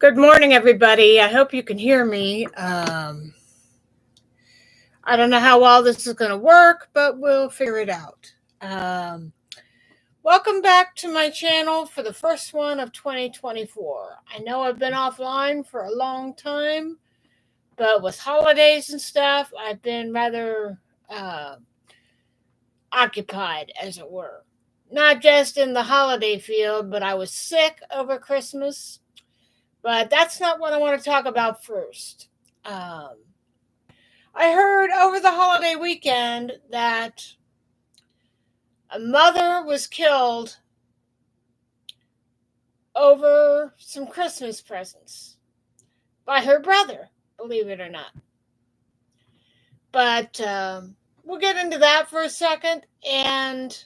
Good morning, everybody. I hope you can hear me. I don't know how well this is going to work, but we'll figure it out. Welcome back to my channel for the first one of 2024. I know I've been offline for a long time, but with holidays and stuff, I've been rather occupied, as it were. Not just in the holiday field, but I was sick over Christmas. But that's not what I want to talk about first. I heard over the holiday weekend that a mother was killed over some Christmas presents by her brother, believe it or not. But we'll get into that for a second. And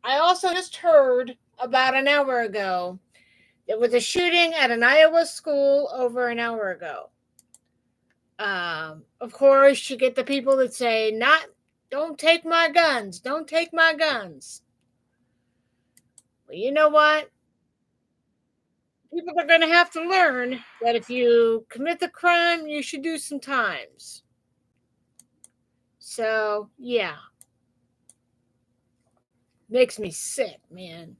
I also just heard about an hour ago there was a shooting at an Iowa school over an hour ago. Of course, you get the people that say, don't take my guns, don't take my guns. Well, you know what? People are going to have to learn that if you commit the crime, you should do some times. So, yeah. Makes me sick, man.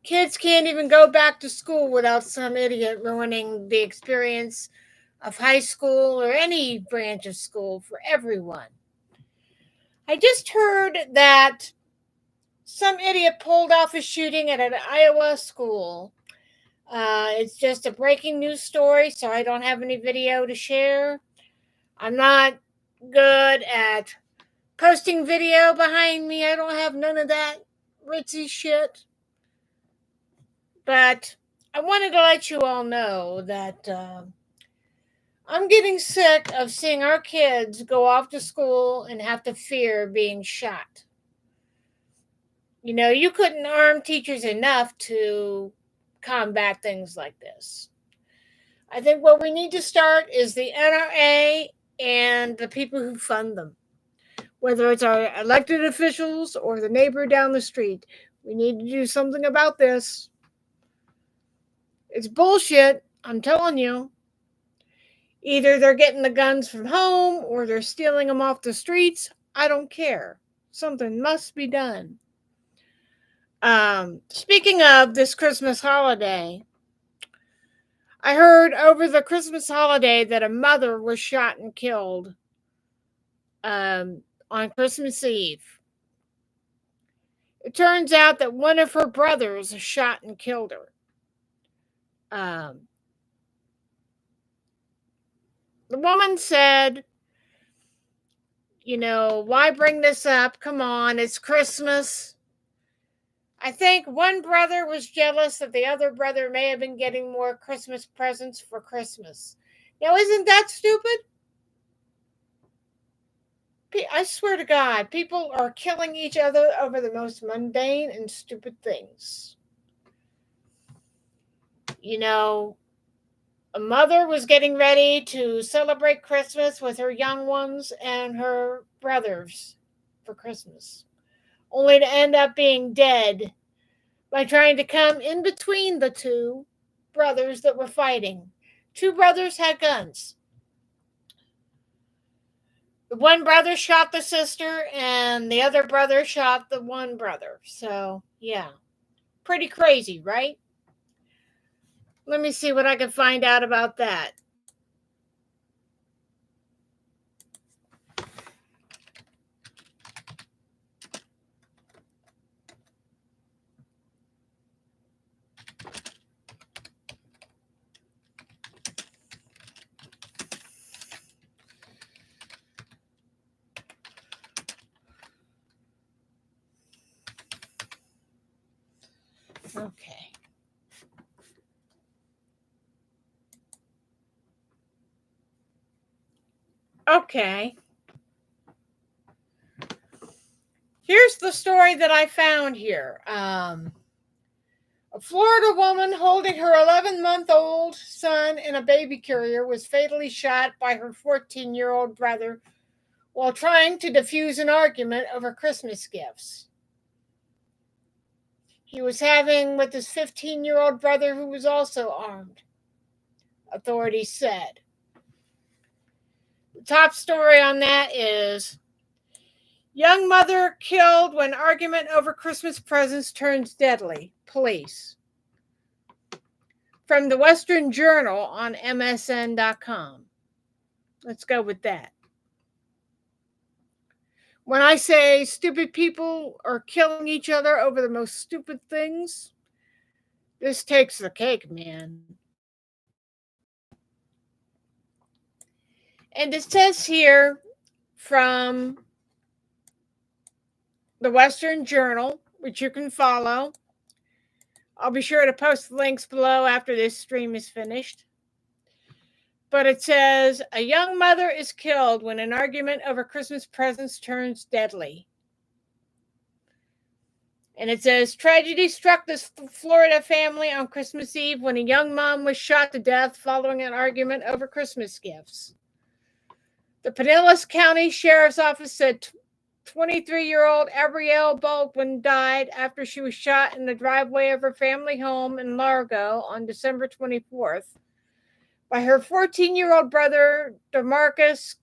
Kids can't even go back to school without some idiot ruining the experience of high school or any branch of school for everyone. I just heard that some idiot pulled off a shooting at an Iowa school. It's just a breaking news story, so I don't have any video to share. I'm not good at posting video behind me. I don't have none of that ritzy shit. But I wanted to let you all know that I'm getting sick of seeing our kids go off to school and have to fear being shot. You know, you couldn't arm teachers enough to combat things like this. I think what we need to start is the NRA and the people who fund them. Whether it's our elected officials or the neighbor down the street, we need to do something about this. It's bullshit, I'm telling you. Either they're getting the guns from home or they're stealing them off the streets. I don't care. Something must be done. Speaking of this Christmas holiday, I heard over the Christmas holiday that a mother was shot and killed on Christmas Eve. It turns out that one of her brothers shot and killed her. The woman said, you know, why bring this up? Come on, it's Christmas. I think one brother was jealous that the other brother may have been getting more Christmas presents for Christmas. Now, isn't that stupid? I swear to God, people are killing each other over the most mundane and stupid things. You know, a mother was getting ready to celebrate Christmas with her young ones and her brothers for Christmas, only to end up being dead by trying to come in between the two brothers that were fighting. Two brothers had guns. The one brother shot the sister, and the other brother shot the one brother. So, yeah. Pretty crazy, right? Let me see what I can find out about that. Okay. Okay. Here's the story that I found here. A Florida woman holding her 11-month-old son in a baby carrier was fatally shot by her 14-year-old brother while trying to defuse an argument over Christmas gifts. He was having with his 15-year-old brother who was also armed. authorities said. The top story on that is young mother killed when argument over Christmas presents turns deadly. Police. From the Western Journal on MSN.com. Let's go with that. When I say stupid people are killing each other over the most stupid things, this takes the cake, man. And it says here from the Western Journal, which you can follow. I'll be sure to post the links below after this stream is finished. But it says, a young mother is killed when an argument over Christmas presents turns deadly. And it says, tragedy struck this Florida family on Christmas Eve when a young mom was shot to death following an argument over Christmas gifts. The Pinellas County Sheriff's Office said 23-year-old Abrielle Baldwin died after she was shot in the driveway of her family home in Largo on December 24th by her 14-year-old brother, DeMarcus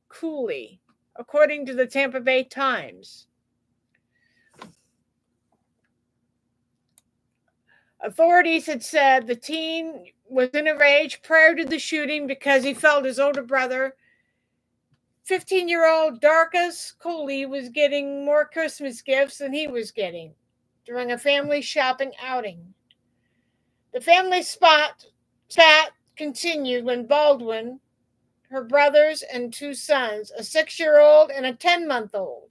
Cooley, according to the Tampa Bay Times. Authorities had said the teen was in a rage prior to the shooting because he felt his older brother, 15-year-old Darkus Cooley, was getting more Christmas gifts than he was getting during a family shopping outing. The family spat continued when Baldwin, her brothers and two sons, a 6-year-old and a 10-month-old,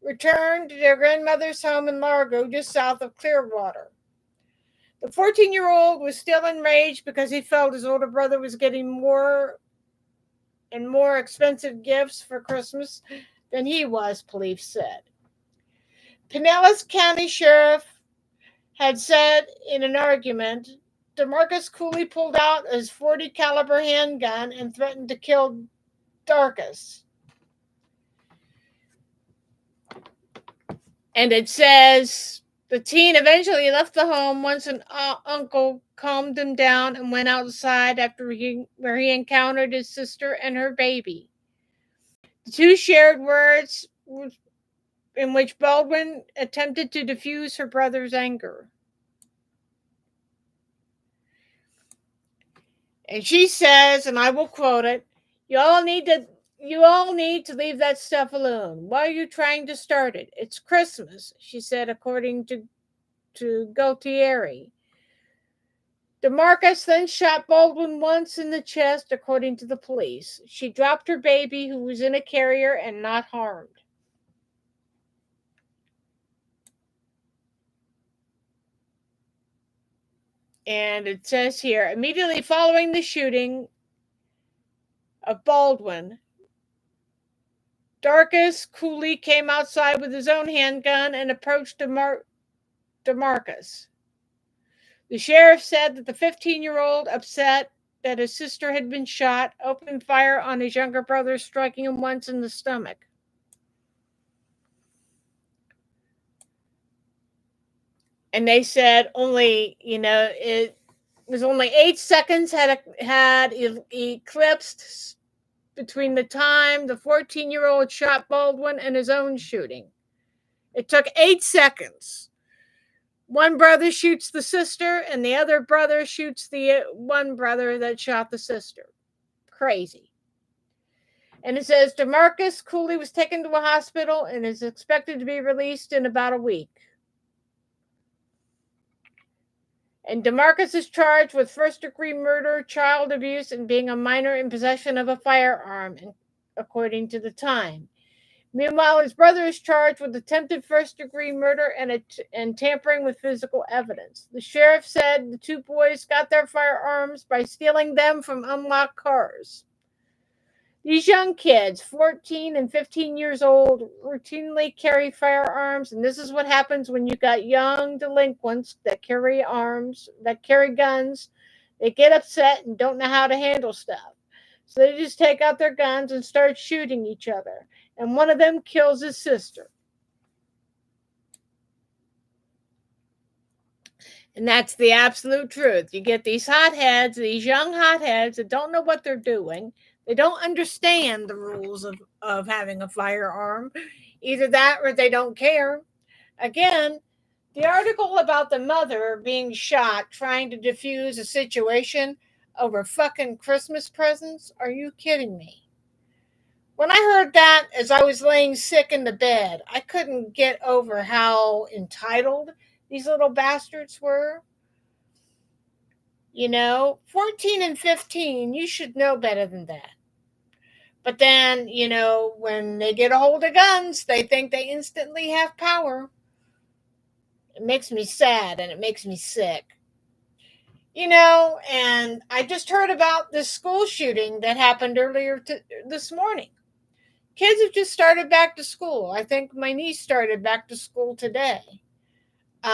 returned to their grandmother's home in Largo, just south of Clearwater. The 14-year-old was still enraged because he felt his older brother was getting more and more expensive gifts for Christmas than he was, police said. Pinellas County Sheriff had said in an argument, DeMarcus Cooley pulled out his .40 caliber handgun and threatened to kill Darkus. And it says the teen eventually left the home once an uncle calmed him down and went outside where he encountered his sister and her baby. The two shared words in which Baldwin attempted to diffuse her brother's anger. And she says, and I will quote it, you all need to leave that stuff alone. Why are you trying to start it? It's Christmas, she said, according to Gaultieri. DeMarcus then shot Baldwin once in the chest, according to the police. She dropped her baby, who was in a carrier and not harmed. And it says here, immediately following the shooting of Baldwin, Darkus Cooley came outside with his own handgun and approached DeMarcus. The sheriff said that the 15-year-old, upset that his sister had been shot, opened fire on his younger brother, striking him once in the stomach. And they said it was only 8 seconds had eclipsed between the time the 14-year-old shot Baldwin and his own shooting. It took 8 seconds. One brother shoots the sister, and the other brother shoots the one brother that shot the sister. Crazy. And it says DeMarcus Cooley was taken to a hospital and is expected to be released in about a week. And DeMarcus is charged with first-degree murder, child abuse, and being a minor in possession of a firearm, according to the Time. Meanwhile, his brother is charged with attempted first-degree murder and tampering with physical evidence. The sheriff said the two boys got their firearms by stealing them from unlocked cars. These young kids, 14 and 15 years old, routinely carry firearms, and this is what happens when you got young delinquents that carry guns. They get upset and don't know how to handle stuff. So they just take out their guns and start shooting each other. And one of them kills his sister. And that's the absolute truth. You get these hotheads, these young hotheads that don't know what they're doing. They don't understand the rules of having a firearm. Either that or they don't care. Again, the article about the mother being shot trying to defuse a situation over fucking Christmas presents? Are you kidding me? When I heard that as I was laying sick in the bed, I couldn't get over how entitled these little bastards were. 14 and 15, you should know better than that. But then, when they get a hold of guns, they think they instantly have power. It makes me sad and it makes me sick. And I just heard about this school shooting that happened earlier this morning. Kids have just started back to school. I think my niece started back to school today. We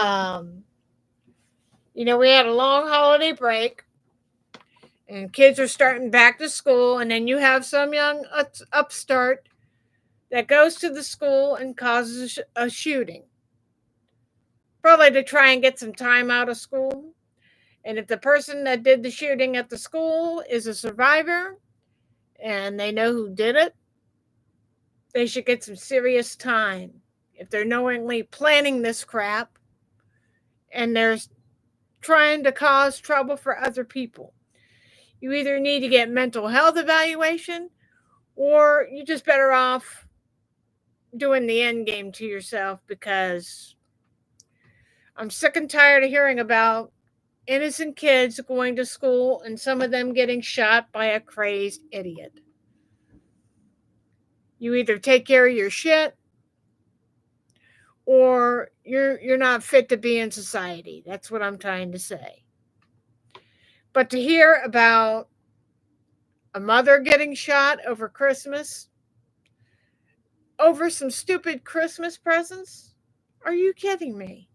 had a long holiday break, and kids are starting back to school, and then you have some young upstart that goes to the school and causes a shooting, probably to try and get some time out of school. And if the person that did the shooting at the school is a survivor and they know who did it, they should get some serious time. If they're knowingly planning this crap and they're trying to cause trouble for other people, you either need to get mental health evaluation or you're just better off doing the end game to yourself, because I'm sick and tired of hearing about innocent kids going to school and some of them getting shot by a crazed idiot. You either take care of your shit or you're not fit to be in society. That's what I'm trying to say. But to hear about a mother getting shot over Christmas, over some stupid Christmas presents? Are you kidding me?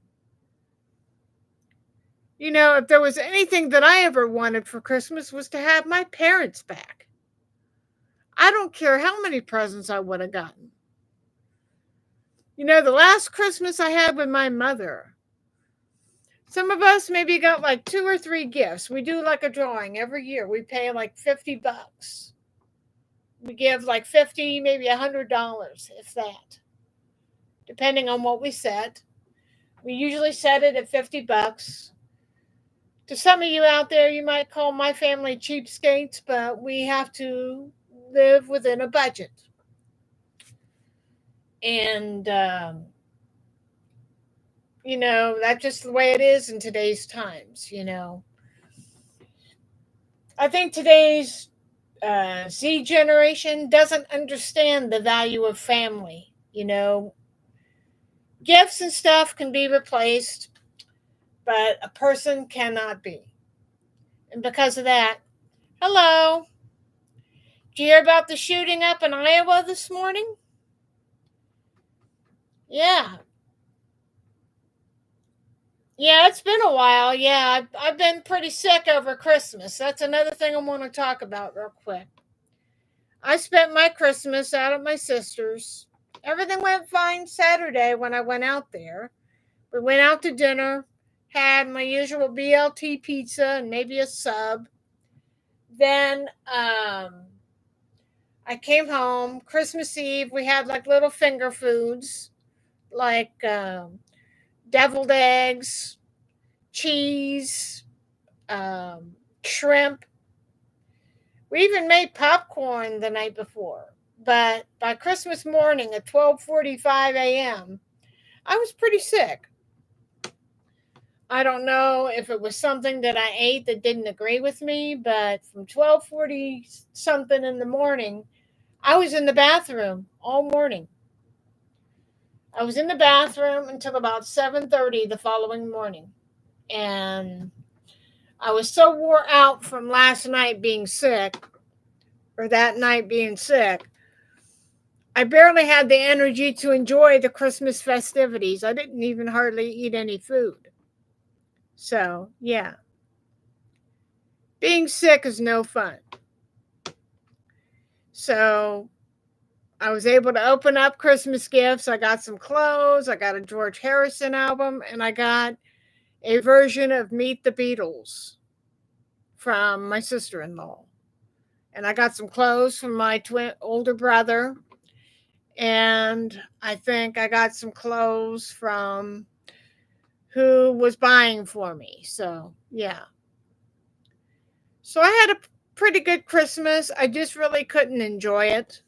If there was anything that I ever wanted for Christmas was to have my parents back. I don't care how many presents I would have gotten. The last Christmas I had with my mother, some of us maybe got like 2 or 3 gifts. We do like a drawing every year. We pay like $50. We give like $50, maybe $100, if that, depending on what we set. We usually set it at $50. To some of you out there, you might call my family cheapskates, but we have to live within a budget. And, that's just the way it is in today's times, I think today's Z generation doesn't understand the value of family. Gifts and stuff can be replaced, but a person cannot be. And because of that, hello. Did you hear about the shooting up in Iowa this morning? Yeah. Yeah, it's been a while. Yeah, I've been pretty sick over Christmas. That's another thing I want to talk about real quick. I spent my Christmas out at my sister's. Everything went fine Saturday when I went out there. We went out to dinner, had my usual BLT pizza and maybe a sub. Then I came home. Christmas Eve, we had like little finger foods, like deviled eggs, cheese, shrimp. We even made popcorn the night before. But by Christmas morning at 12:45 a.m., I was pretty sick. I don't know if it was something that I ate that didn't agree with me, but from 12:40 something in the morning, I was in the bathroom all morning. I was in the bathroom until about 7:30 the following morning. And I was so wore out from last night being sick, or that night being sick, I barely had the energy to enjoy the Christmas festivities. I didn't even hardly eat any food. So, yeah. Being sick is no fun. So, I was able to open up Christmas gifts. I got some clothes. I got a George Harrison album. And I got a version of Meet the Beatles from my sister-in-law. And I got some clothes from my older brother. And I think I got some clothes from who was buying for me. So, yeah. So I had a pretty good Christmas. I just really couldn't enjoy it.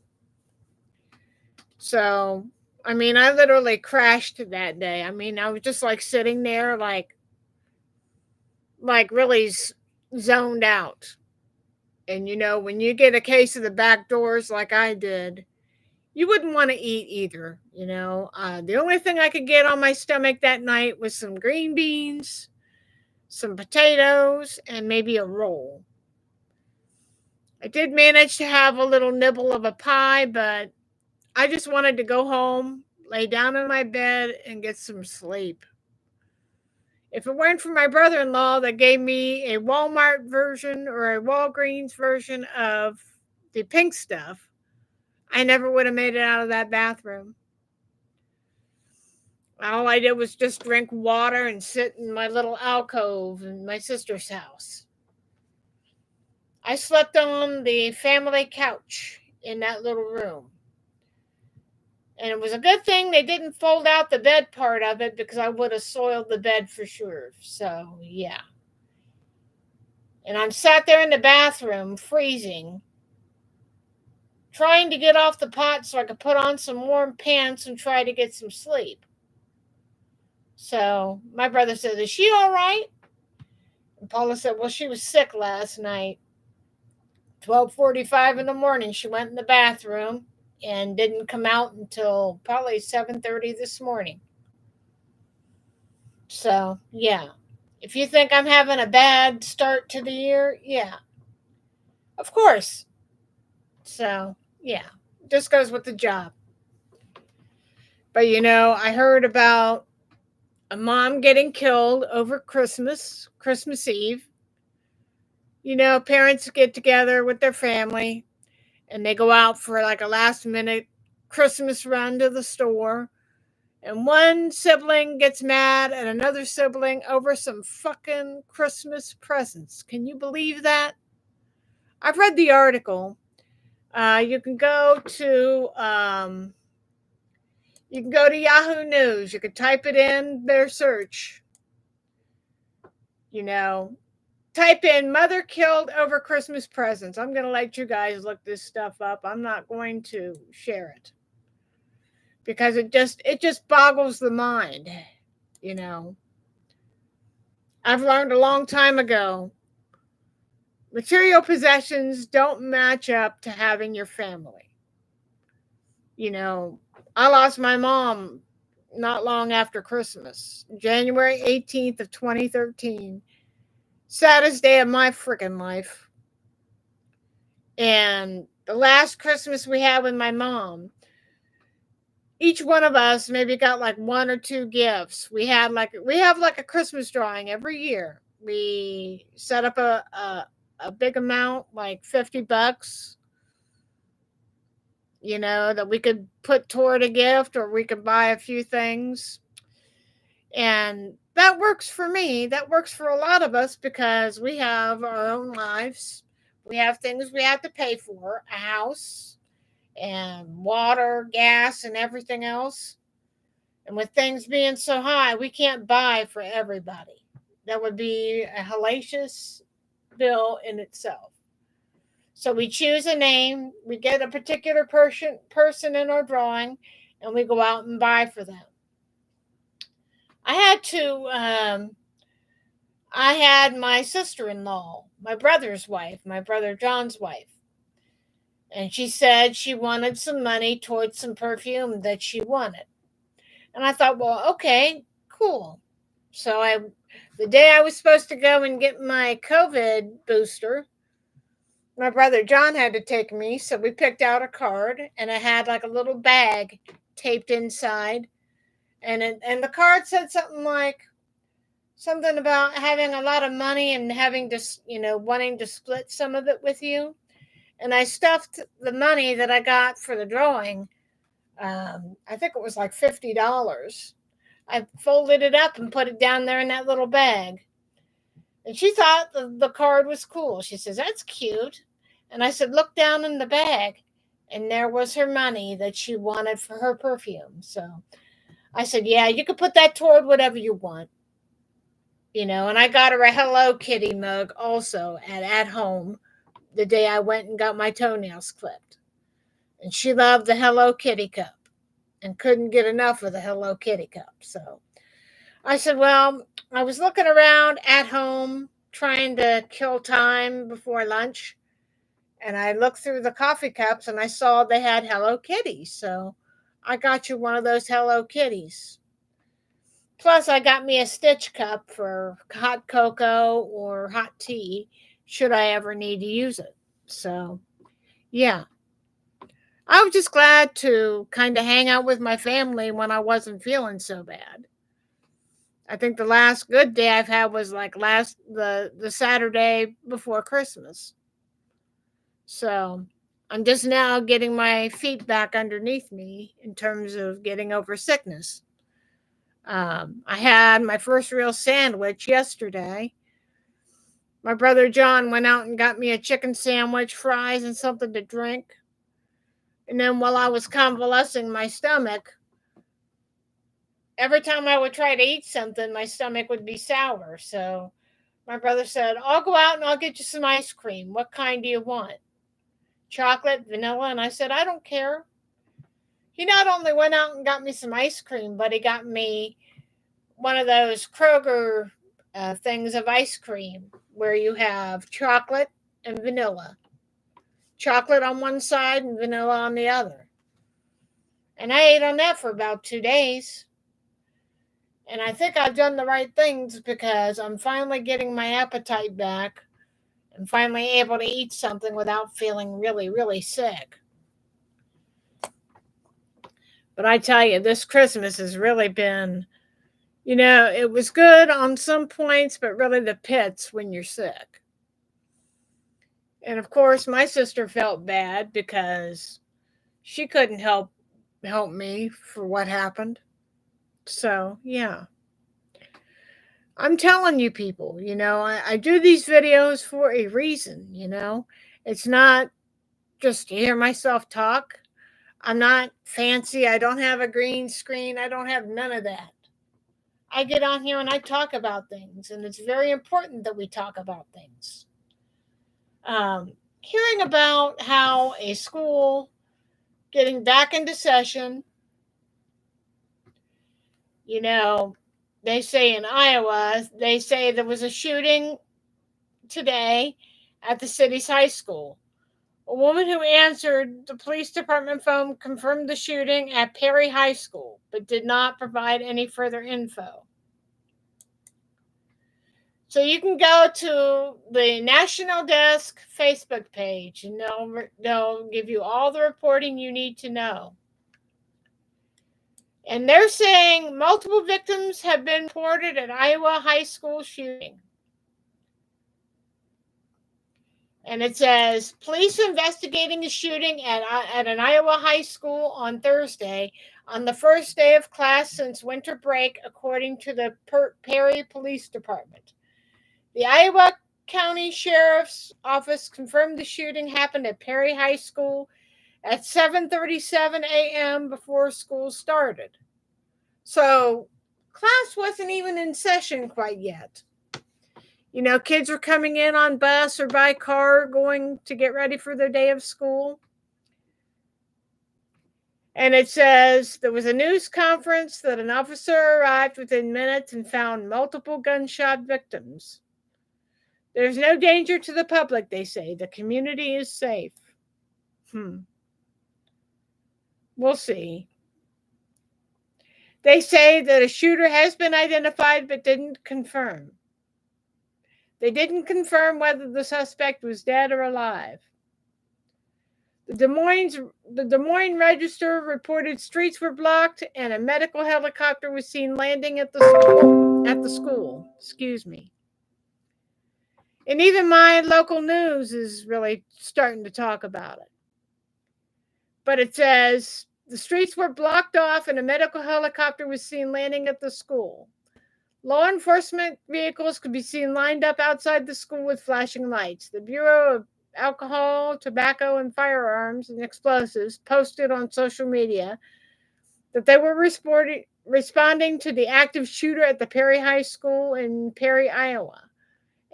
So, I mean, I literally crashed that day. I mean, I was just like sitting there, really zoned out. And when you get a case of the back doors like I did, you wouldn't want to eat either. The only thing I could get on my stomach that night was some green beans, some potatoes, and maybe a roll. I did manage to have a little nibble of a pie, but I just wanted to go home, lay down in my bed, and get some sleep. If it weren't for my brother-in-law that gave me a Walmart version or a Walgreens version of the pink stuff, I never would have made it out of that bathroom. All I did was just drink water and sit in my little alcove in my sister's house. I slept on the family couch in that little room. And it was a good thing they didn't fold out the bed part of it because I would have soiled the bed for sure. So, yeah. And I'm sat there in the bathroom, freezing, trying to get off the pot so I could put on some warm pants and try to get some sleep. So my brother said, "Is she all right?" And Paula said, "Well, she was sick last night. 12:45 in the morning, she went in the bathroom and didn't come out until probably 7:30 this morning." So, yeah. If you think I'm having a bad start to the year, yeah, of course. So, yeah, just goes with the job. But I heard about a mom getting killed over Christmas Eve. Parents get together with their family and they go out for like a last minute Christmas run to the store. And one sibling gets mad at another sibling over some fucking Christmas presents. Can you believe that? I've read the article. You can go to Yahoo News. You can type it in their search. Type in "mother killed over Christmas presents." I'm going to let you guys look this stuff up. I'm not going to share it because it just boggles the mind. I've learned a long time ago, material possessions don't match up to having your family. I lost my mom not long after Christmas, January 18th of 2013. Saddest day of my freaking life. And the last Christmas we had with my mom, each one of us maybe got like one or two gifts. We have like a Christmas drawing every year. We set up a big amount, like $50, that we could put toward a gift or we could buy a few things. And that works for me. That works for a lot of us because we have our own lives. We have things we have to pay for, a house and water, gas, and everything else. And with things being so high, we can't buy for everybody. That would be a hellacious bill in itself. So we choose a name, we get a particular person in our drawing, and we go out and buy for them. I had my sister-in-law, my brother's wife, my brother John's wife. And she said she wanted some money towards some perfume that she wanted. And I thought, well, okay, cool. So the day I was supposed to go and get my COVID booster, my brother John had to take me. So we picked out a card and it had like a little bag taped inside. And the card said something about having a lot of money and having to, wanting to split some of it with you. And I stuffed the money that I got for the drawing. I think it was like $50. I folded it up and put it down there in that little bag. And she thought the card was cool. She says, "That's cute." And I said, "Look down in the bag." And there was her money that she wanted for her perfume. So I said, "Yeah, you could put that toward whatever you want." And I got her a Hello Kitty mug also at home the day I went and got my toenails clipped. And she loved the Hello Kitty cup and couldn't get enough of the Hello Kitty cup. So I said, "Well, I was looking around at home trying to kill time before lunch, and I looked through the coffee cups and I saw they had Hello Kitties. So I got you one of those Hello Kitties. Plus, I got me a Stitch cup for hot cocoa or hot tea should I ever need to use it." So, yeah, I was just glad to kind of hang out with my family when I wasn't feeling so bad. I think the last good day I've had was like the Saturday before Christmas. So I'm just now getting my feet back underneath me in terms of getting over sickness. I had my first real sandwich yesterday. My brother John went out and got me a chicken sandwich, fries, and something to drink. And then while I was convalescing my stomach, every time I would try to eat something, my stomach would be sour. So my brother said, "I'll go out and I'll get you some ice cream. What kind do you want? Chocolate, vanilla?" And I said, "I don't care." He not only went out and got me some ice cream, but he got me one of those Kroger things of ice cream where you have chocolate and vanilla. Chocolate on one side and vanilla on the other. And I ate on that for about 2 days. And I think I've done the right things because I'm finally getting my appetite back and finally able to eat something without feeling really, really sick. But I tell you, this Christmas has really been, it was good on some points, but really the pits when you're sick. And of course, my sister felt bad because she couldn't help me for what happened. So, yeah. I'm telling you people, I do these videos for a reason, It's not just to hear myself talk. I'm not fancy. I don't have a green screen. I don't have none of that. I get on here and I talk about things, and it's very important that we talk about things. Hearing about how a school getting back into session, they say in Iowa, they say there was a shooting today at the city's high school. A woman who answered the police department phone confirmed the shooting at Perry High School, but did not provide any further info. So you can go to the National Desk Facebook page and they'll give you all the reporting you need to know. And they're saying multiple victims have been reported at Iowa high school shooting. And it says, police investigating a shooting at an Iowa high school on Thursday, on the first day of class since winter break, according to the Perry Police Department. The Iowa County Sheriff's Office confirmed the shooting happened at Perry High School at 7:37 a.m. before school started. So class wasn't even in session quite yet. Kids were coming in on bus or by car going to get ready for their day of school. And it says there was a news conference that an officer arrived within minutes and found multiple gunshot victims. There's no danger to the public, they say. The community is safe. We'll see. They say that a shooter has been identified but didn't confirm. They didn't confirm whether the suspect was dead or alive. The Des Moines Register reported streets were blocked and a medical helicopter was seen landing at the school. Excuse me. And even my local news is really starting to talk about it. But it says The streets were blocked off and a medical helicopter was seen landing at the school. Law enforcement vehicles could be seen lined up outside the school with flashing lights. The Bureau of Alcohol, Tobacco, and Firearms and Explosives posted on social media that they were responding to the active shooter at the Perry High School in Perry, Iowa.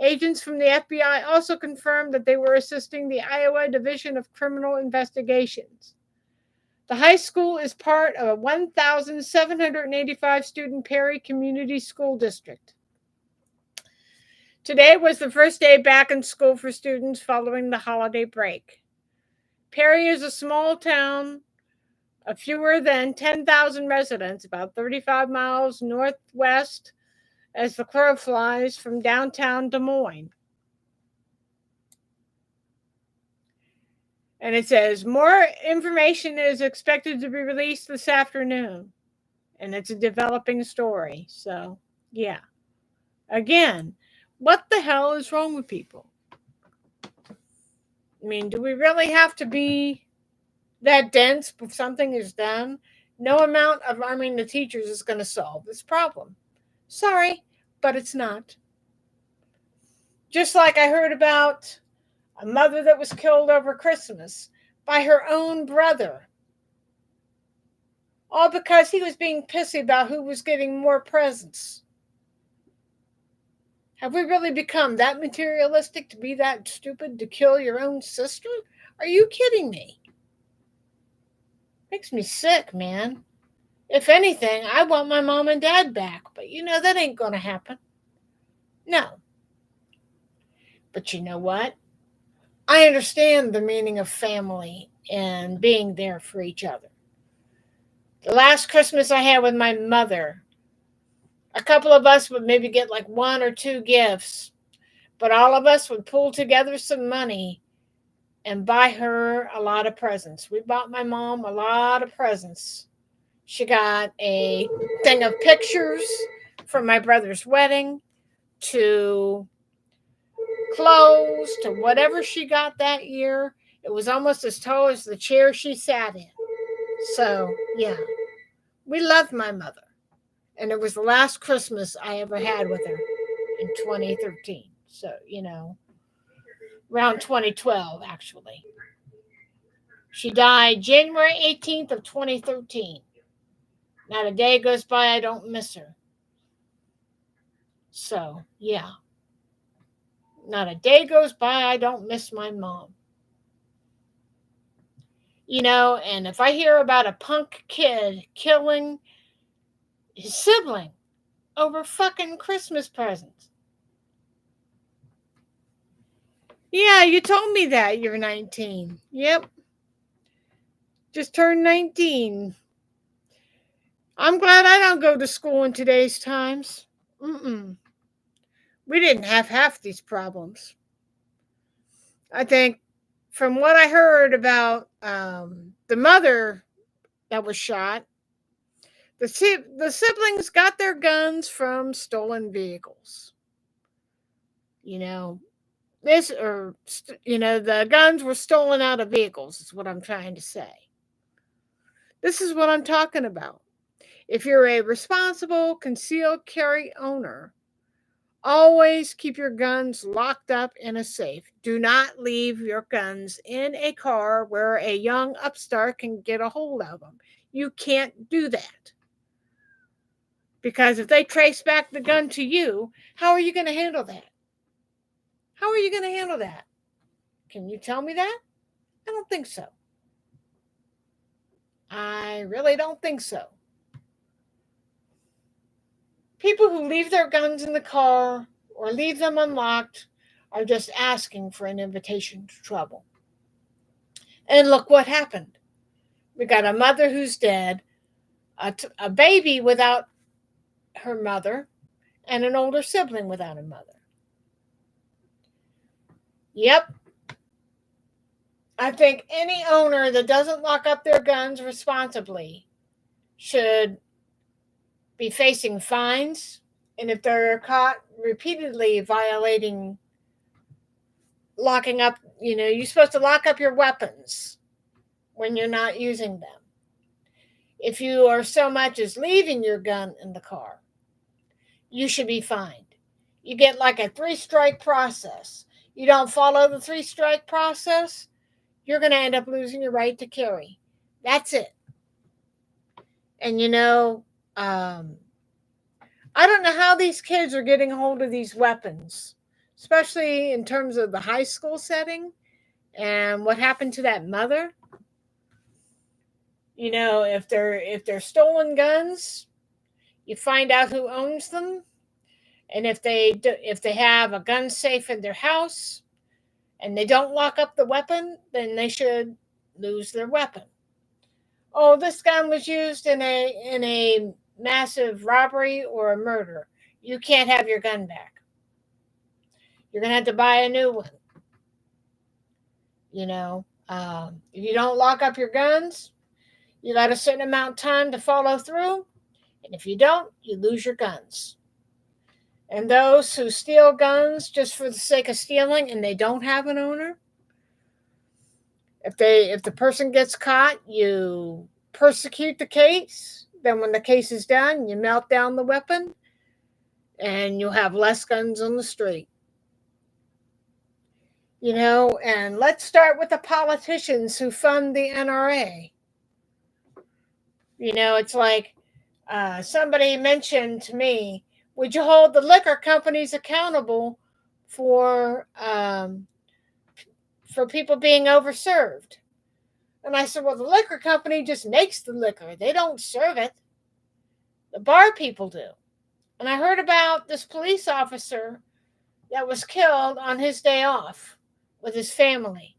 Agents from the FBI also confirmed that they were assisting the Iowa Division of Criminal Investigations. The high school is part of a 1,785 student Perry Community School District. Today was the first day back in school for students following the holiday break. Perry is a small town of fewer than 10,000 residents, about 35 miles northwest as the crow flies from downtown Des Moines. And it says more information is expected to be released this afternoon. And it's a developing story. So, yeah. Again, what the hell is wrong with people? I mean, do we really have to be that dense if something is done? No amount of arming the teachers is going to solve this problem. Sorry, but it's not. Just like I heard about a mother that was killed over Christmas by her own brother. All because he was being pissy about who was getting more presents. Have we really become that materialistic to be that stupid to kill your own sister? Are you kidding me? Makes me sick, man. If anything, I want my mom and dad back, but that ain't gonna happen. No. But you know what? I understand the meaning of family and being there for each other. The last Christmas I had with my mother, a couple of us would maybe get like one or two gifts, but all of us would pull together some money and buy her a lot of presents. We bought my mom a lot of presents. She got a thing of pictures from my brother's wedding, to clothes, to whatever she got that year. It was almost as tall as the chair she sat in. So, yeah, we loved my mother. And it was the last Christmas I ever had with her in 2013. So, around 2012, actually. She died January 18th of 2013. Not a day goes by I don't miss her. So, yeah. Not a day goes by I don't miss my mom. And if I hear about a punk kid killing his sibling over fucking Christmas presents. Yeah, you told me that you're 19. Yep. Just turned 19. I'm glad I don't go to school in today's times. We didn't have half these problems. I think from what I heard about the mother that was shot, the siblings got their guns from stolen vehicles. The guns were stolen out of vehicles, is what I'm trying to say. This is what I'm talking about. If you're a responsible concealed carry owner, always keep your guns locked up in a safe. Do not leave your guns in a car where a young upstart can get a hold of them. You can't do that. Because if they trace back the gun to you, how are you going to handle that? How are you going to handle that? Can you tell me that? I don't think so. I really don't think so. People who leave their guns in the car or leave them unlocked are just asking for an invitation to trouble. And look what happened. We got a mother who's dead, a baby without her mother, and an older sibling without a mother. Yep. I think any owner that doesn't lock up their guns responsibly should be facing fines. And if they're caught repeatedly violating locking up, you're supposed to lock up your weapons when you're not using them. If you are so much as leaving your gun in the car, you should be fined. You get like a 3-strike process. You don't follow the 3-strike process, you're going to end up losing your right to carry. That's it. And I don't know how these kids are getting hold of these weapons, especially in terms of the high school setting and what happened to that mother. If they're stolen guns, you find out who owns them, and if they have a gun safe in their house and they don't lock up the weapon, then they should lose their weapon. Oh, this gun was used in a massive robbery or a murder. You can't have your gun back. You're going to have to buy a new one. If you don't lock up your guns, you got a certain amount of time to follow through. And if you don't, you lose your guns. And those who steal guns just for the sake of stealing and they don't have an owner, if the person gets caught, you persecute the case. Then when the case is done, you melt down the weapon and you'll have less guns on the street. And let's start with the politicians who fund the NRA. It's like somebody mentioned to me, would you hold the liquor companies accountable for people being overserved? And I said, well, the liquor company just makes the liquor. They don't serve it. The bar people do. And I heard about this police officer that was killed on his day off with his family.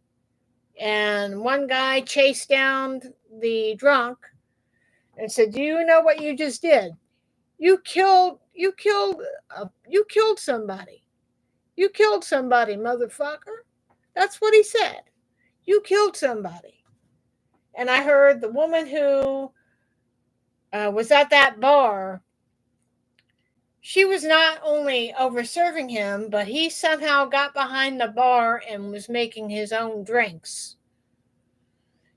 And one guy chased down the drunk and said, do you know what you just did? You killed somebody. You killed somebody, motherfucker. That's what he said. You killed somebody. And I heard the woman who was at that bar, she was not only over-serving him, but he somehow got behind the bar and was making his own drinks.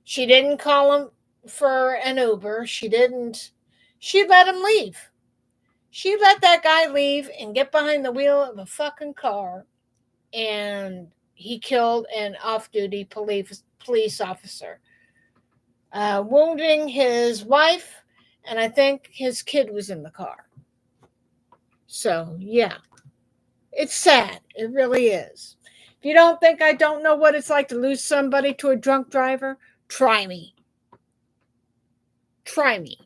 She didn't call him for an Uber. She let him leave. She let that guy leave and get behind the wheel of a fucking car, and he killed an off-duty police officer, wounding his wife, and I think his kid was in the car. So, yeah, it's sad. It really is. If you don't think I don't know what it's like to lose somebody to a drunk driver, try me. Try me.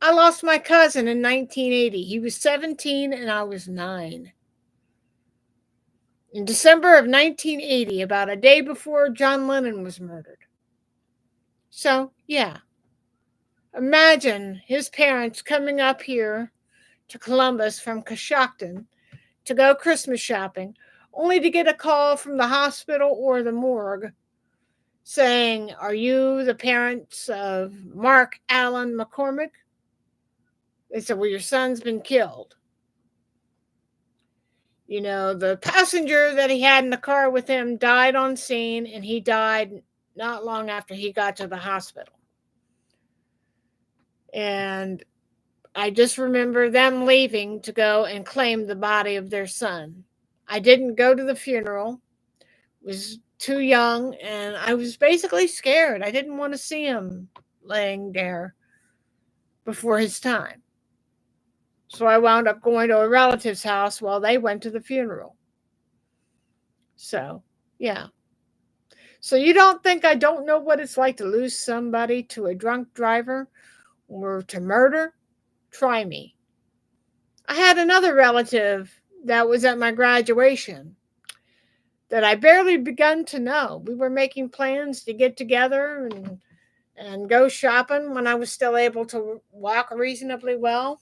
I lost my cousin in 1980. He was 17 and I was 9. In December of 1980, about a day before John Lennon was murdered. So, yeah. Imagine his parents coming up here to Columbus from Coshocton to go Christmas shopping, only to get a call from the hospital or the morgue saying, are you the parents of Mark Allen McCormick? They said, well, your son's been killed. The passenger that he had in the car with him died on scene, and he died not long after he got to the hospital. And I just remember them leaving to go and claim the body of their son. I didn't go to the funeral. Was too young, and I was basically scared. I didn't want to see him laying there before his time. So I wound up going to a relative's house while they went to the funeral. So, yeah. So you don't think I don't know what it's like to lose somebody to a drunk driver or to murder? Try me. I had another relative that was at my graduation that I barely begun to know. We were making plans to get together and go shopping when I was still able to walk reasonably well.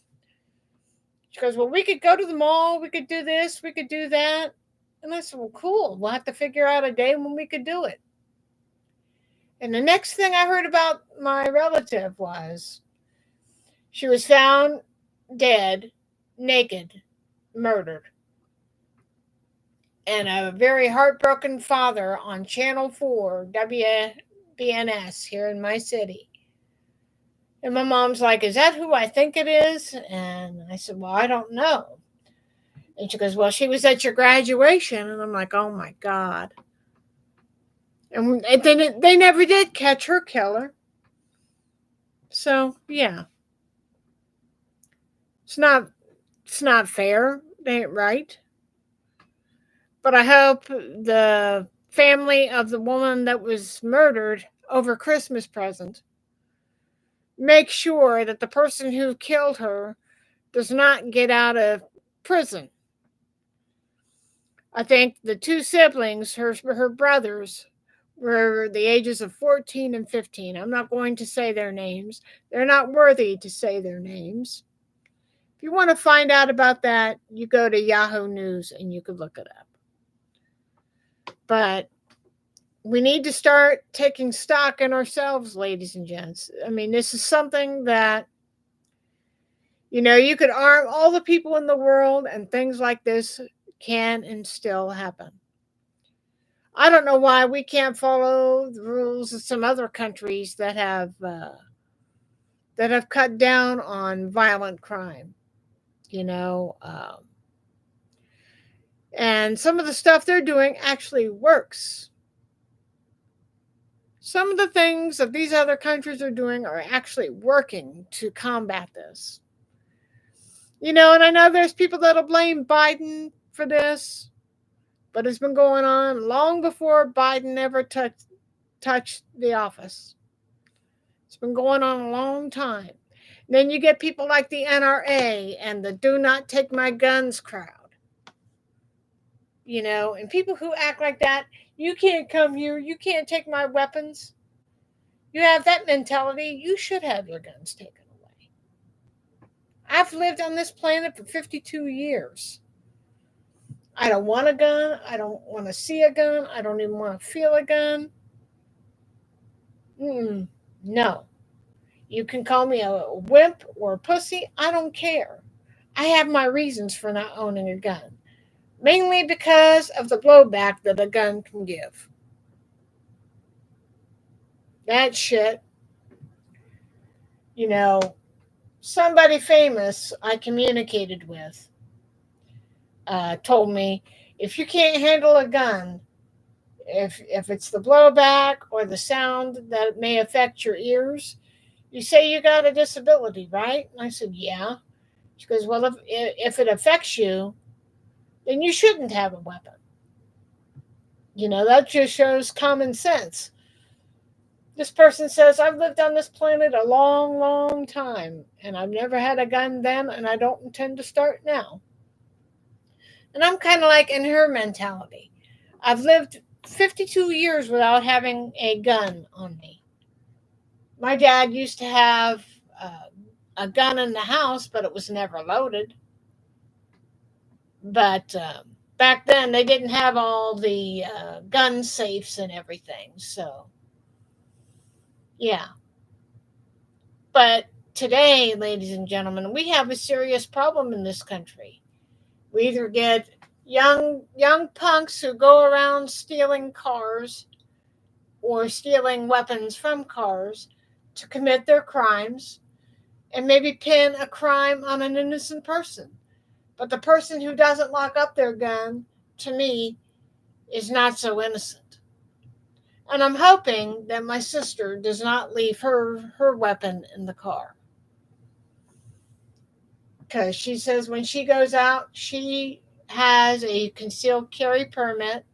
She goes, well, we could go to the mall. We could do this. We could do that. And I said, well, cool. We'll have to figure out a day when we could do it. And the next thing I heard about my relative was she was found dead, naked, murdered. And a very heartbroken father on Channel 4, WBNS, here in my city, And my mom's like, "Is that who I think it is?" And I said, "Well, I don't know." And she goes, "Well, she was at your graduation." And I'm like, "Oh my God." And then they never did catch her killer. So, yeah, it's not it's not fair. It ain't right. But I hope the family of the woman that was murdered over Christmas present make sure that the person who killed her does not get out of prison. I think the two siblings, her brothers, were the ages of 14 and 15. I'm not going to say their names. They're not worthy to say their names. If you want to find out about that, you go to Yahoo News and you could look it up. But we need to start taking stock in ourselves, ladies and gents. I mean, this is something that, you could arm all the people in the world and things like this can and still happen. I don't know why we can't follow the rules of some other countries that have cut down on violent crime. You know, and some of the stuff they're doing actually works. Some of the things that these other countries are doing are actually working to combat this. And I know there's people that'll blame Biden for this, but it's been going on long before Biden ever touched the office. It's been going on a long time. Then you get people like the NRA and the do not take my guns crowd. And people who act like that, you can't come here, you can't take my weapons. You have that mentality, you should have your guns taken away. I've lived on this planet for 52 years. I don't want a gun. I don't want to see a gun. I don't even want to feel a gun. No. You can call me a wimp or a pussy. I don't care. I have my reasons for not owning a gun. Mainly because of the blowback that a gun can give. That shit, you know, somebody famous I communicated with told me, if you can't handle a gun, if it's the blowback or the sound that may affect your ears, you say you got a disability, right? And I said, yeah. She goes, well, if it affects you, then you shouldn't have a weapon. That just shows common sense. This person says, I've lived on this planet a long, long time, and I've never had a gun then, and I don't intend to start now. And I'm kind of like in her mentality. I've lived 52 years without having a gun on me. My dad used to have a gun in the house, but it was never loaded. But back then, they didn't have all the gun safes and everything. So, yeah. But today, ladies and gentlemen, we have a serious problem in this country. We either get young punks who go around stealing cars or stealing weapons from cars to commit their crimes and maybe pin a crime on an innocent person. But the person who doesn't lock up their gun, to me, is not so innocent. And I'm hoping that my sister does not leave her weapon in the car. Because she says when she goes out, she has a concealed carry permit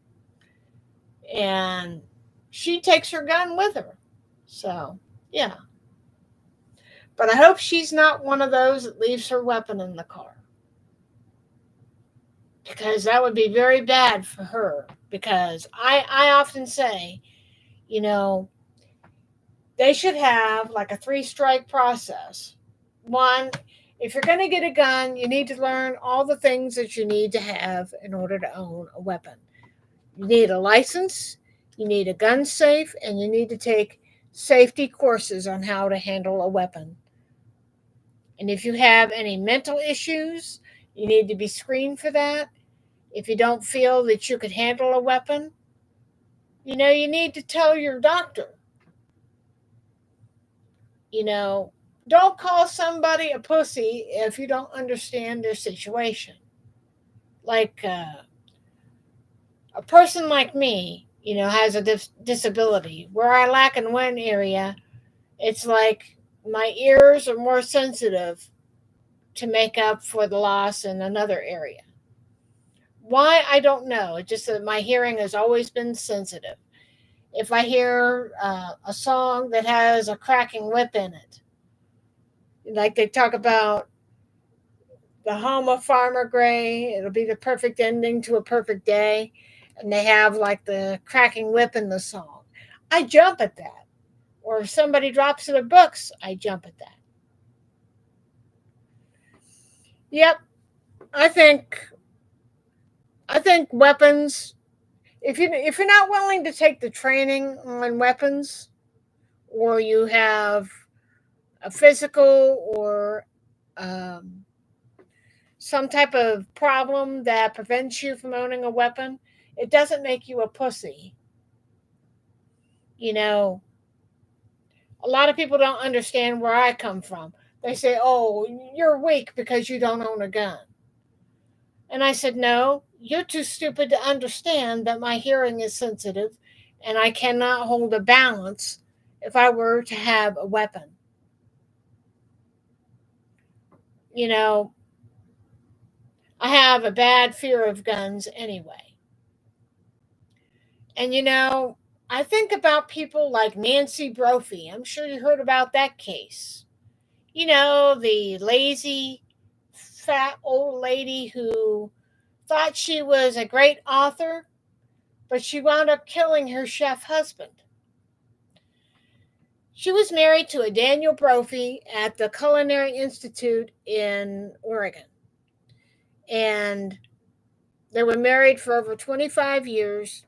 and she takes her gun with her. So, yeah. But I hope she's not one of those that leaves her weapon in the car. Because that would be very bad for her. Because I often say, they should have like a 3-strike process. One, if you're going to get a gun, you need to learn all the things that you need to have in order to own a weapon. You need a license, you need a gun safe, and you need to take safety courses on how to handle a weapon. And if you have any mental issues, you need to be screened for that. If you don't feel that you could handle a weapon, you need to tell your doctor. Don't call somebody a pussy if you don't understand their situation. Like a person like me, has a disability where I lack in one area. It's like my ears are more sensitive to make up for the loss in another area. Why, I don't know. It's just that my hearing has always been sensitive. If I hear a song that has a cracking whip in it, like they talk about the home of Farmer Gray, it'll be the perfect ending to a perfect day, and they have like the cracking whip in the song. I jump at that. Or if somebody drops their books, I jump at that. Yep, I think I think weapons. If you're not willing to take the training on weapons, or you have a physical or um, some type of problem that prevents you from owning a weapon, it doesn't make you a pussy. You know, a lot of people don't understand where I come from. They say, "Oh, you're weak because you don't own a gun." And I said, "No, you're too stupid to understand that my hearing is sensitive and I cannot hold a balance if I were to have a weapon." You know, I have a bad fear of guns anyway. And I think about people like Nancy Brophy. I'm sure you heard about that case. The lazy, fat old lady who thought she was a great author, but she wound up killing her chef husband. She was married to a Daniel Brophy at the Culinary Institute in Oregon. And they were married for over 25 years.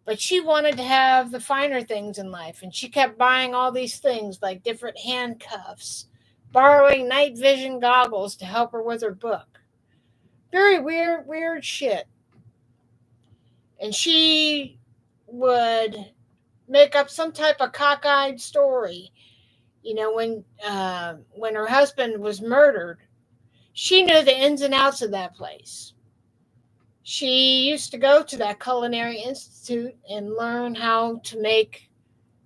But she wanted to have the finer things in life. And she kept buying all these things like different handcuffs, borrowing night vision goggles to help her with her book. Very weird, weird shit. And she would make up some type of cockeyed story. When her husband was murdered, she knew the ins and outs of that place. She used to go to that Culinary Institute and learn how to make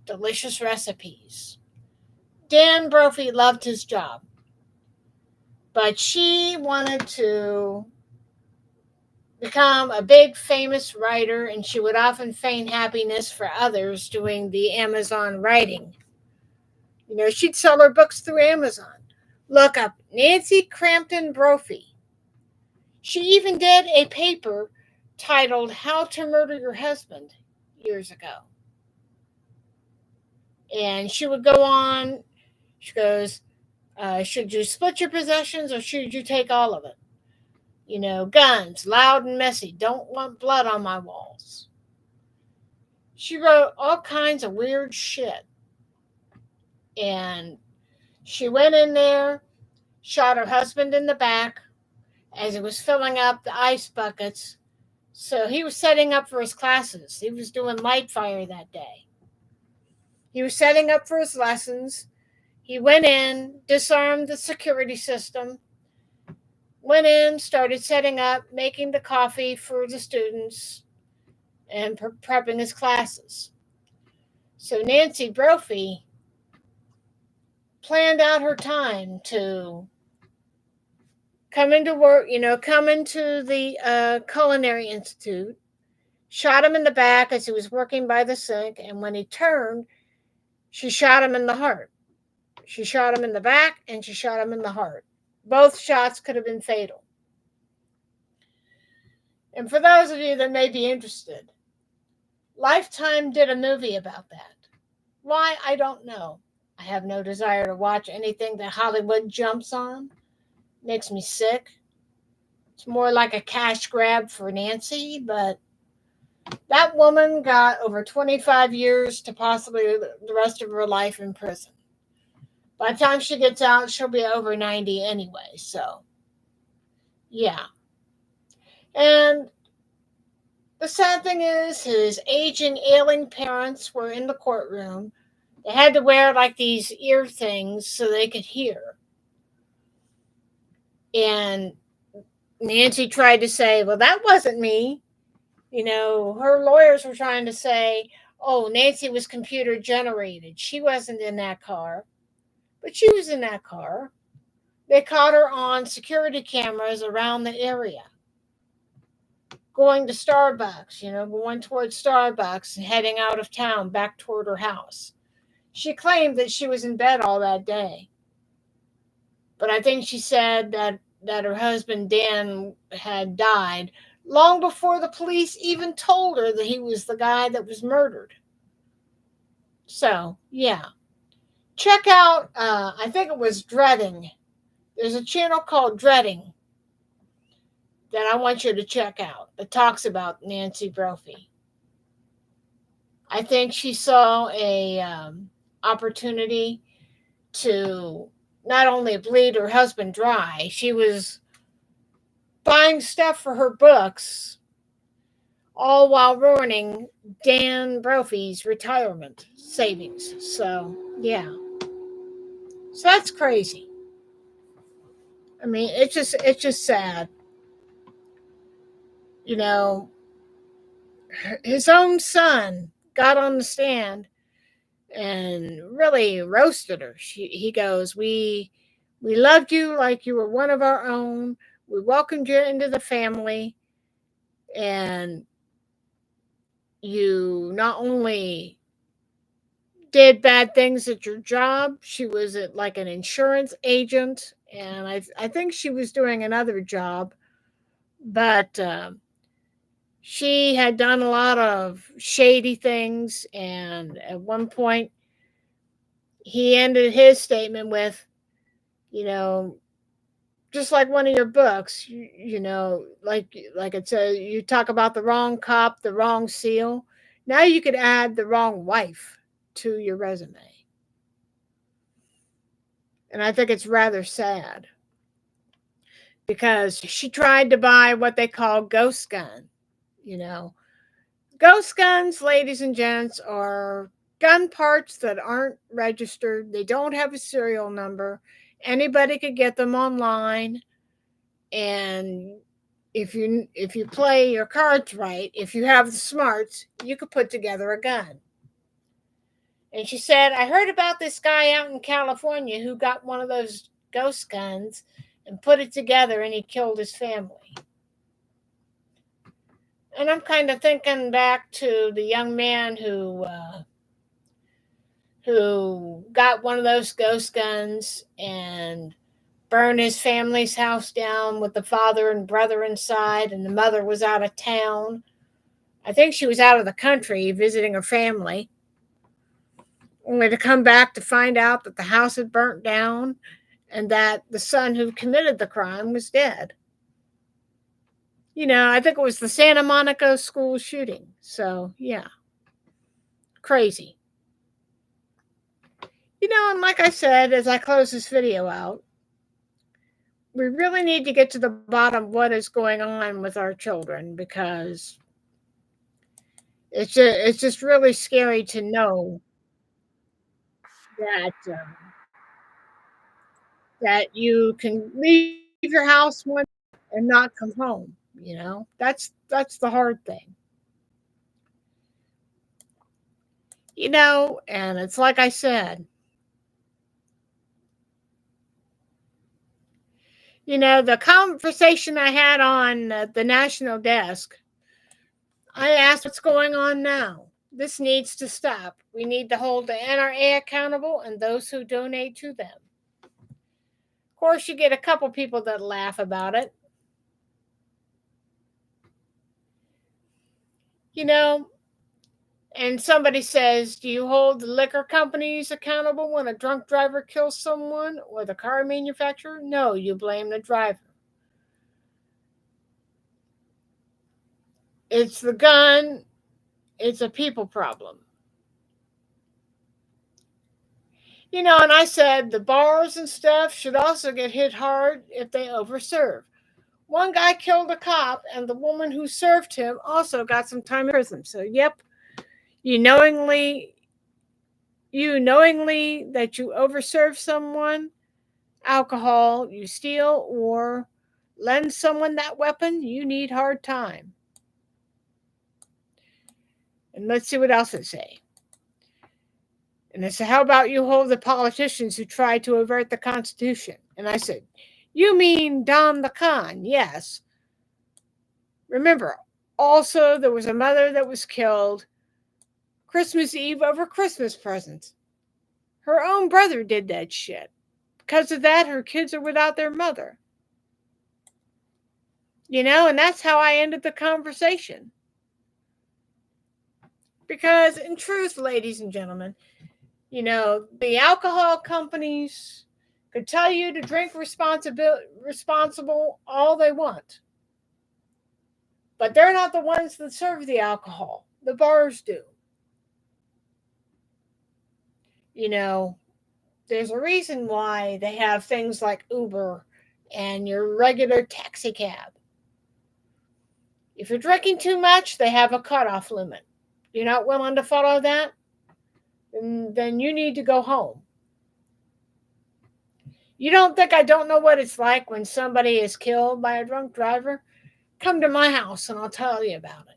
delicious recipes. Dan Brophy loved his job, but she wanted to become a big famous writer, and she would often feign happiness for others doing the Amazon writing. She'd sell her books through Amazon. Look up Nancy Crampton Brophy. She even did a paper titled How to Murder Your Husband years ago. And she would go on, she goes, should you split your possessions or should you take all of it? Guns, loud and messy, don't want blood on my walls. She wrote all kinds of weird shit. And she went in there, shot her husband in the back as he was filling up the ice buckets. So he was setting up for his classes. He was doing light fire that day. He was setting up for his lessons. He went in, disarmed the security system, went in, started setting up, making the coffee for the students, and prepping his classes. So Nancy Brophy planned out her time to come into work, come into the Culinary Institute, shot him in the back as he was working by the sink, and when he turned, she shot him in the heart. She shot him in the back and she shot him in the heart. Both shots could have been fatal. And for those of you that may be interested, Lifetime did a movie about that. Why, I don't know. I have no desire to watch anything that Hollywood jumps on. Makes me sick. It's more like a cash grab for Nancy, but that woman got over 25 years to possibly the rest of her life in prison. By the time she gets out, she'll be over 90 anyway, so yeah. And the sad thing is, his aging, ailing parents were in the courtroom. They had to wear like these ear things so they could hear. And Nancy tried to say, well, that wasn't me. Her lawyers were trying to say, oh, Nancy was computer generated. She wasn't in that car, but she was in that car. They caught her on security cameras around the area, going to Starbucks, going towards Starbucks and heading out of town back toward her house. She claimed that she was in bed all that day. But I think she said that her husband, Dan, had died long before the police even told her that he was the guy that was murdered. So, yeah. Check out, I think it was Dreading. There's a channel called Dreading that I want you to check out that talks about Nancy Brophy. I think she saw a opportunity to not only bleed her husband dry, she was buying stuff for her books, all while ruining Dan Brophy's retirement savings. So, yeah. So that's crazy. I mean, it's just sad. His own son got on the stand and really roasted her. He goes, "We loved you like you were one of our own. We welcomed you into the family, and you not only did bad things at your job, she was like an insurance agent, and I think she was doing another job, but she had done a lot of shady things. And at one point, he ended his statement with, you know, just like one of your books, like it says, you talk about the wrong cop, the wrong seal. Now you could add the wrong wife to your resume. And I think it's rather sad because she tried to buy what they call ghost gun. Ghost guns, ladies and gents, are gun parts that aren't registered. They don't have a serial number. Anybody could get them online. And if you play your cards right, if you have the smarts, you could put together a gun. And she said, I heard about this guy out in California who got one of those ghost guns and put it together, and he killed his family. And I'm kind of thinking back to the young man who got one of those ghost guns and burned his family's house down with the father and brother inside, and the mother was out of town. I think she was out of the country visiting her family, only to come back to find out that the house had burnt down and that the son who committed the crime was dead. I think it was the Santa Monica school shooting. So, yeah, crazy. And like I said, as I close this video out, we really need to get to the bottom of what is going on with our children, because it's just really scary to know that you can leave your house one and not come home. That's the hard thing. And it's like I said, the conversation I had on the national desk, I asked what's going on now. This needs to stop. We need to hold the NRA accountable and those who donate to them. Of course, you get a couple people that laugh about it. And somebody says, do you hold the liquor companies accountable when a drunk driver kills someone, or the car manufacturer? No, you blame the driver. It's the gun. It's a people problem. And I said the bars and stuff should also get hit hard if they overserve. One guy killed a cop, and the woman who served him also got some time in prison. So, yep, you knowingly you knowingly that you overserve someone, alcohol, you steal, or lend someone that weapon, you need hard time. And let's see what else it say. And they said, how about you hold the politicians who tried to avert the Constitution? And I said, you mean Don the Khan? Yes. Remember, also there was a mother that was killed Christmas Eve over Christmas presents. Her own brother did that shit. Because of that, her kids are without their mother. And that's how I ended the conversation. Because in truth, ladies and gentlemen, the alcohol companies could tell you to drink responsible all they want. But they're not the ones that serve the alcohol. The bars do. There's a reason why they have things like Uber and your regular taxi cab. If you're drinking too much, they have a cutoff limit. You're not willing to follow that? Then you need to go home. You don't think I don't know what it's like when somebody is killed by a drunk driver? Come to my house and I'll tell you about it.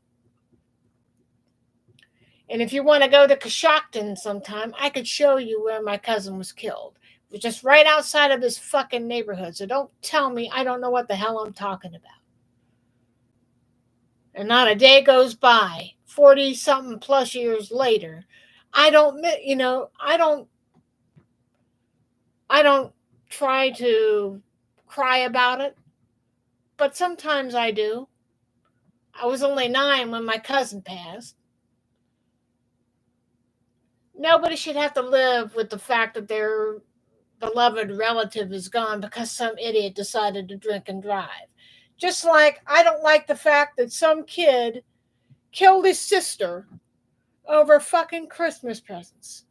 And if you want to go to Coshocton sometime, I could show you where my cousin was killed. It was just right outside of this fucking neighborhood. So don't tell me I don't know what the hell I'm talking about. And not a day goes by, 40-something plus years later, I don't try to cry about it, but sometimes I do. I was only 9 when my cousin passed. Nobody should have to live with the fact that their beloved relative is gone because some idiot decided to drink and drive. Just like I don't like the fact that some kid killed his sister over fucking Christmas presents.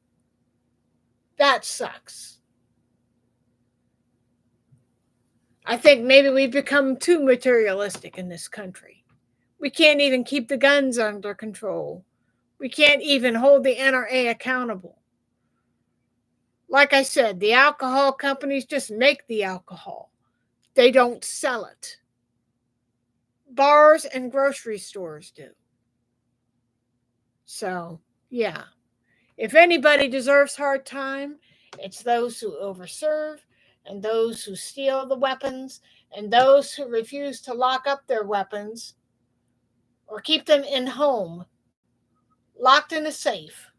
That sucks. I think maybe we've become too materialistic in this country. We can't even keep the guns under control. We can't even hold the NRA accountable. Like I said, the alcohol companies just make the alcohol. They don't sell it. Bars and grocery stores do. So, yeah. If anybody deserves hard time, it's those who overserve and those who steal the weapons and those who refuse to lock up their weapons or keep them in home, locked in a safe,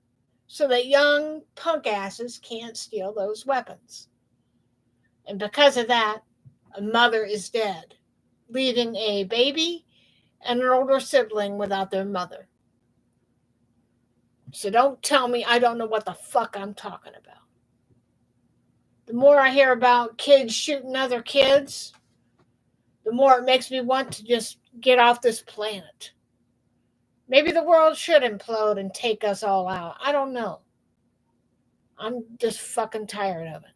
so that young punk asses can't steal those weapons. And because of that, a mother is dead, leaving a baby and an older sibling without their mother. So don't tell me I don't know what the fuck I'm talking about. The more I hear about kids shooting other kids, the more it makes me want to just get off this planet. Maybe the world should implode and take us all out. I don't know. I'm just fucking tired of it.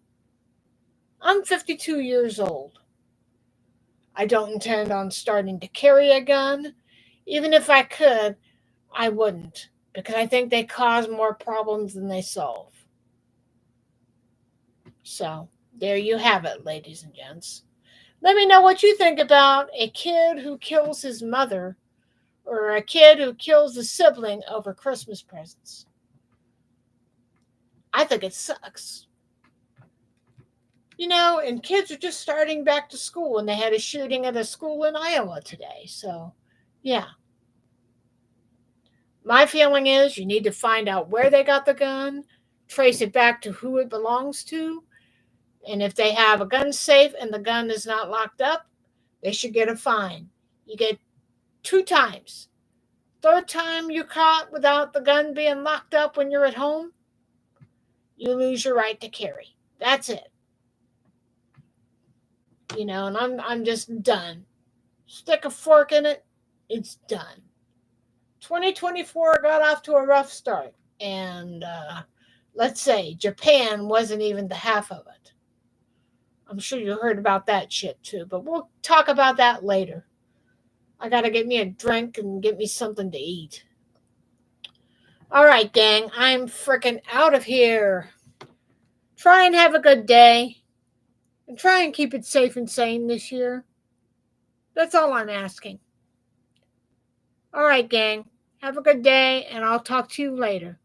I'm 52 years old. I don't intend on starting to carry a gun. Even if I could, I wouldn't, because I think they cause more problems than they solve. So, there you have it, ladies and gents. Let me know what you think about a kid who kills his mother or a kid who kills a sibling over Christmas presents. I think it sucks. And kids are just starting back to school, and they had a shooting at a school in Iowa today. So, yeah. My feeling is you need to find out where they got the gun, trace it back to who it belongs to, and if they have a gun safe and the gun is not locked up, they should get a fine. You get 2 times. 3rd time you're caught without the gun being locked up when you're at home, you lose your right to carry. That's it. And I'm just done. Stick a fork in it, it's done. 2024 got off to a rough start, and let's say Japan wasn't even the half of it. I'm sure you heard about that shit too, but we'll talk about that later. I gotta get me a drink and get me something to eat. All right, gang, I'm freaking out of here. Try and have a good day. And try and keep it safe and sane this year. That's all I'm asking. All right, gang. Have a good day, and I'll talk to you later.